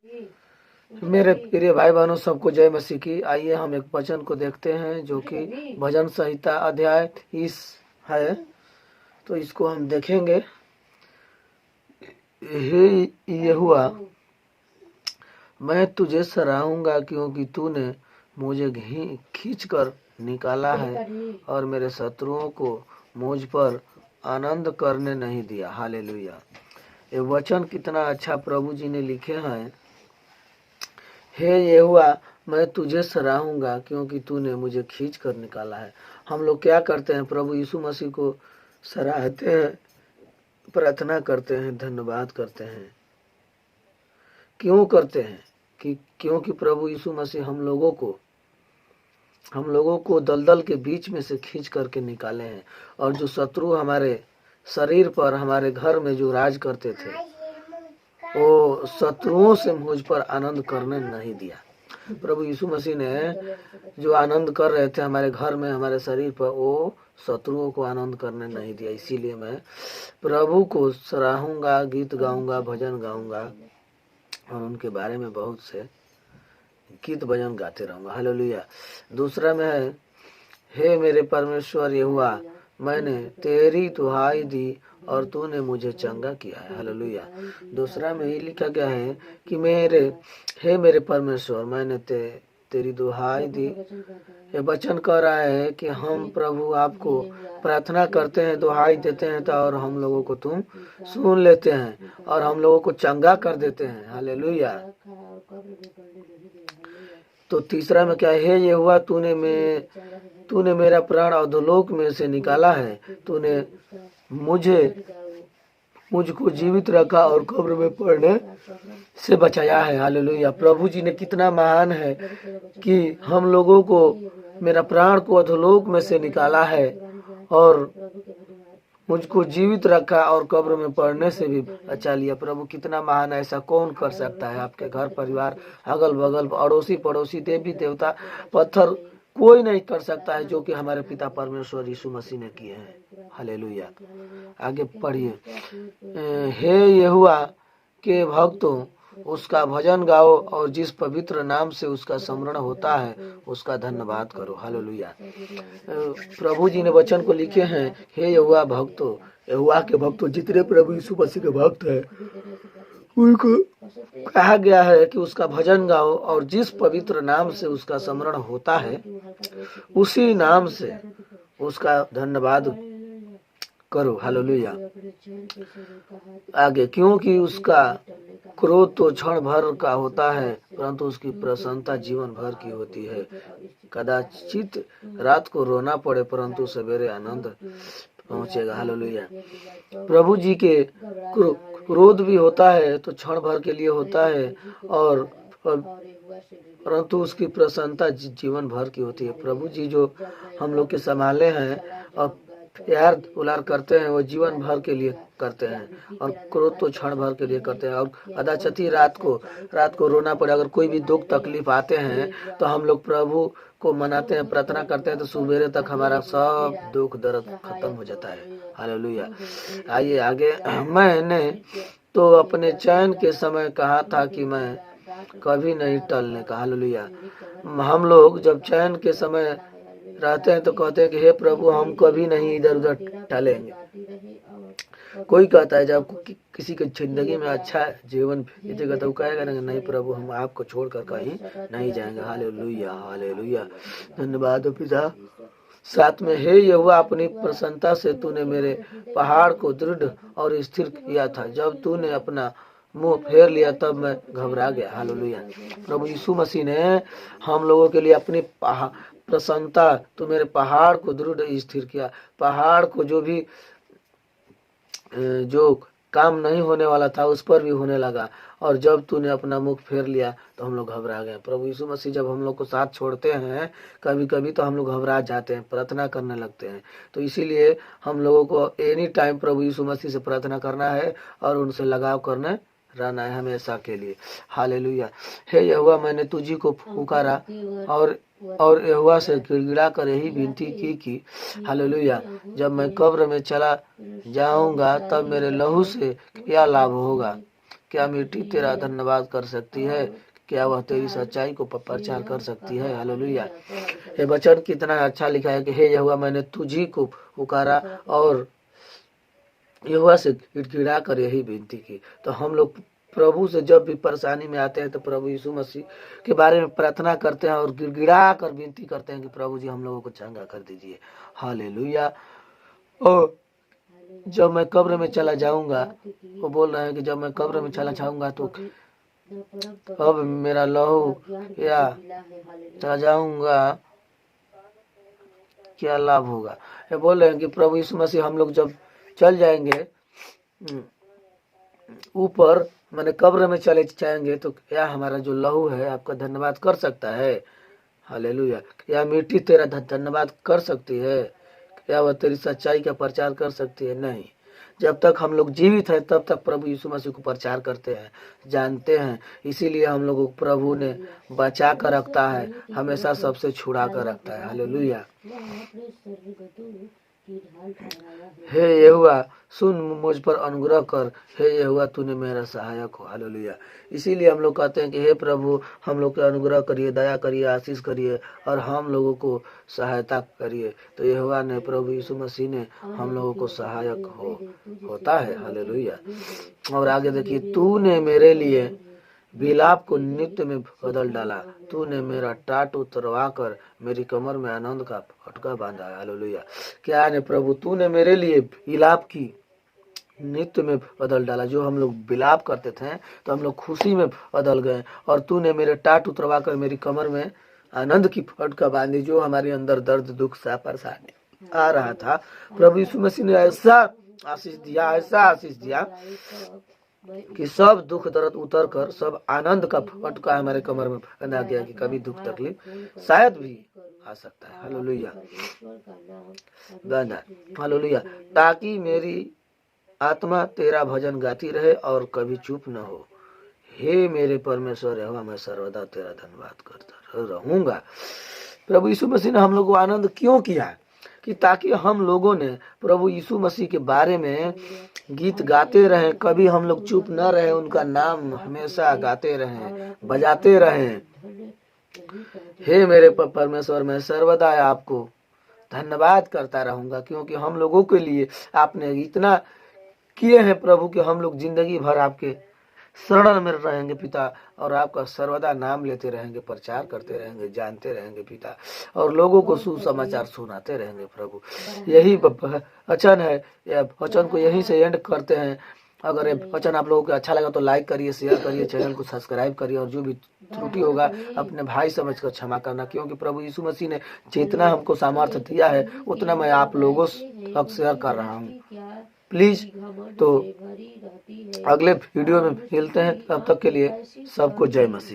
मेरे प्रिय भाई बहनों, सबको जय मसीह की। आइए हम एक वचन को देखते हैं जो कि भजन संहिता अध्याय 30 है, तो इसको हम देखेंगे। हे यहोवा, मैं तुझे सराहूंगा क्योंकि तूने मुझे खींच कर निकाला है और मेरे शत्रुओं को मुझ पर आनंद करने नहीं दिया। हालेलुया। ये वचन कितना अच्छा प्रभु जी ने लिखे हैं। हे यहोवा, मैं तुझे सराहूंगा क्योंकि तूने मुझे खींच कर निकाला है। हम लोग क्या करते हैं? प्रभु यीशु मसीह को सराहते हैं, प्रार्थना करते हैं, धन्यवाद करते हैं। क्यों करते हैं? क्योंकि प्रभु यीशु मसीह हम लोगों को दलदल के बीच में से खींच करके निकाले हैं। और जो शत्रु हमारे शरीर पर, हमारे घर में जो राज करते थे, वो शत्रुओं से मुझ पर आनंद करने नहीं दिया। प्रभु यीशु मसीह ने जो आनंद कर रहे थे हमारे घर में, हमारे शरीर पर, वो शत्रुओं को आनंद करने नहीं दिया। इसीलिए मैं प्रभु को सराहूंगा, गीत गाऊंगा, भजन गाऊंगा और उनके बारे में बहुत से गीत भजन गाते रहूंगा। हालेलुया। दूसरा में है, हे मेरे परमेश्वर यहोवा, मैंने तेरी दुहाई दी और तूने मुझे चंगा किया है। हालेलुया। दूसरा में ये लिखा गया है कि हे मेरे परमेश्वर, मैंने तेरी दुहाई दी। ये वचन कह रहा है कि हम प्रभु आपको प्रार्थना करते हैं, दुहाई देते हैं, तो और हम लोगों को तुम सुन लेते हैं और हम लोगों को चंगा कर देते हैं। हालेलुया। तो तीसरा में क्या है? हे यहोवा, तूने मेरा प्राण अधोलोक में से निकाला है। तूने मुझको जीवित रखा और कब्र में पड़ने से बचाया है। हालेलुया। प्रभु जी ने कितना महान है कि हम लोगों को, मेरा प्राण को अधोलोक में से निकाला है और मुझको जीवित रखा और कब्र में पड़ने से भी बचा लिया। प्रभु कितना महान है। ऐसा कौन कर सकता है? आपके घर परिवार, अगल बगल, अड़ोसी पड़ोसी, देवी देवता, पत्थर, कोई नहीं कर सकता है जो कि हमारे पिता परमेश्वर यीशु मसीह ने किए हैं। हालेलुया। आगे पढ़िए। हे यहोवा के भक्तों, उसका भजन गाओ और जिस पवित्र नाम से उसका स्मरण होता है उसका धन्यवाद करो। हालेलुया। प्रभु जी ने वचन को लिखे हैं, हे यहोवा भक्तों, यहोवा के भक्तों, जितने प्रभु यीशु मसीह के भक्त हैं उनको कहा गया है कि उसका भजन गाओ और जिस पवित्र नाम से उसका स्मरण होता है उसी नाम से उसका धन्यवाद करो। हालेलुया। आगे, क्योंकि उसका क्रोध तो क्षण भर का होता है परंतु उसकी प्रसन्नता जीवन भर की होती है। कदाचित रात को रोना पड़े परंतु सवेरे आनंद पहुंचेगा। हालेलुया। प्रभु जी के क्रोध भी होता है तो क्षण भर के लिए होता है और परंतु उसकी प्रसन्नता जीवन भर की होती है। प्रभु जी जो हम लोग के संभाले हैं और प्यार दुलार करते हैं वो जीवन भर के लिए करते हैं और क्रोध तो क्षण भर के लिए करते हैं। और कदाचित रात को रोना पड़े, अगर कोई भी दुख तकलीफ आते हैं तो हम लोग प्रभु को मनाते हैं, प्रार्थना करते हैं, तो सुबेरे तक हमारा सब दुख दर्द खत्म हो जाता है। हालेलुया। आइए आगे। मैंने तो अपने चैन के समय कहा था कि मैं कभी नहीं टलने का। हालेलुया। हम लोग जब चैन के समय रहते हैं तो कहते हैं कि हे प्रभु, हम कभी नहीं इधर उधर टलेंगे। कोई कहता है जब किसी की जिंदगी में अच्छा जीवन बीतेगा तो कहेगा नहीं प्रभु, हम आपको छोड़कर कहीं नहीं जाएंगे। हालेलुया। हालेलुया। धन्यवाद पिता। साथ में, हे यहोवा, अपनी प्रसन्नता से तूने मेरे पहाड़ को दृढ़ और स्थिर किया था। जब तूने अपना मुंह फेर लिया तब मैं घबरा गया। हालेलुया। प्रभु यीशु मसीह ने हम लोगों के लिए अपनी प्रसन्नता, तो मेरे पहाड़ को दृढ़ स्थिर किया। पहाड़ को जो काम नहीं होने वाला था उस पर भी होने लगा और जब तूने अपना मुख फेर लिया तो हम लोग घबरा गए। प्रभु यीशु मसीह जब हम लोग को साथ छोड़ते हैं कभी कभी तो हम लोग घबरा जाते हैं, प्रार्थना करने लगते हैं। तो इसीलिए हम लोगों को एनी टाइम प्रभु यीशु मसीह से प्रार्थना करना है और उनसे लगाव करने रहना है हमेशा के लिए। हालेलुया। हे यहोवा, मैंने तुझी को पुकारा और यहोवा से गिड़गिड़ा कर यही विनती की कि हालेलुया, जब मैं कब्र में चला जाऊंगा तब मेरे लहू से क्या लाभ होगा। क्या मिट्टी तेरा धन्यवाद कर सकती है? क्या वह तेरी सच्चाई को प्रचार कर सकती है? हालेलुया। ये वचन कितना अच्छा लिखा है कि हे यहोवा, मैंने तुझी को पुकारा और यहोवा से गिड़गिड़ा कर यही विनती की। तो हम लोग प्रभु से जब भी परेशानी में आते हैं तो प्रभु यीशु मसीह के बारे में प्रार्थना करते हैं और गिड़गिड़ा कर विनती करते हैं कि प्रभु जी हम लोगों को चंगा कर दीजिए। हालेलुया। और जब मैं कब्र में चला जाऊंगा, वो बोल रहे हैं कि जब मैं कब्र में चला जाऊंगा तो अब मेरा लहू या चला जाऊंगा क्या लाभ होगा। ये बोल रहे हैं कि प्रभु यीशु मसीह हम लोग जब चल जाएंगे ऊपर, मैंने कब्र में चले जाएंगे तो क्या हमारा जो लहू है आपका धन्यवाद कर सकता है? हालेलुया। क्या मिट्टी तेरा धन्यवाद कर सकती है? क्या वह तेरी सच्चाई का प्रचार कर सकती है? नहीं। जब तक हम लोग जीवित हैं तब तक प्रभु यीशु मसीह को प्रचार करते हैं, जानते हैं। इसीलिए हम लोगों को प्रभु ने बचा कर रखता है, हमेशा सबसे छुड़ा कर रखता है। हालेलुया। हे यहोवा, सुन मुझ पर अनुग्रह कर। हे यहोवा, तूने मेरा सहायक हो। हालेलुया। इसीलिए हम लोग कहते हैं कि हे प्रभु, हम लोग के अनुग्रह करिए, दया करिए, आशीष करिए और हम लोगों को सहायता करिए। तो यहोवा ने, प्रभु यीशु मसीह ने हम लोगों को सहायक होता है। हालेलुया। और आगे देखिए, तूने मेरे लिए विलाप को नृत्य में बदल डाला, तूने मेरा टाट उतरवा कर मेरी कमर में आनंद का फटका बांधा। हालेलुया। क्या है प्रभु, तूने मेरे लिए विलाप की नृत्य में बदल डाला। जो हम लोग विलाप करते थे तो हम लोग खुशी में बदल गए, और तूने मेरे टाट उतरवा कर मेरी कमर में आनंद की फटका बांधी। जो हमारे अंदर दर्द, दुख, सा परेशानी आ रहा था, प्रभु यीशु मसीह ने ऐसा आशीष दिया, ऐसा आशीष दिया कि सब दुख दर्द उतर कर सब आनंद का फटका हमारे कमर में बना गया कि कभी दुख तकलीफ शायद भी आ सकता है। हालेलुया। बना। हालेलुया। ताकि मेरी आत्मा तेरा भजन गाती रहे और कभी चुप न हो। हे मेरे परमेश्वर यहोवा, मैं सर्वदा तेरा धन्यवाद करता रहूंगा। प्रभु यीशु मसीह ने हम लोग को आनंद क्यों किया? कि ताकि हम लोगों ने प्रभु यीशु मसीह के बारे में गीत गाते रहें, कभी हम लोग चुप न रहे, उनका नाम हमेशा गाते रहें, बजाते रहें। हे मेरे परमेश्वर, मैं सर्वदा आपको धन्यवाद करता रहूंगा, क्योंकि हम लोगों के लिए आपने इतना किए हैं प्रभु कि हम लोग जिंदगी भर आपके शरण में रहेंगे पिता, और आपका सर्वदा नाम लेते रहेंगे, प्रचार करते रहेंगे, जानते रहेंगे पिता, और लोगों को सुसमाचार सुनाते रहेंगे प्रभु। यही वचन है। यह वचन को यहीं से एंड करते हैं। अगर ये वचन आप लोगों को अच्छा लगा तो लाइक करिए, शेयर करिए, चैनल को सब्सक्राइब करिए, और जो भी त्रुटि होगा अपने भाई समझकर क्षमा करना, क्योंकि प्रभु यीशु मसीह ने जितना हमको सामर्थ्य दिया है उतना मैं आप लोगों तक शेयर कर रहा हूँ। प्लीज। तो अगले वीडियो में मिलते हैं, तब तक के लिए सबको जय मसीह।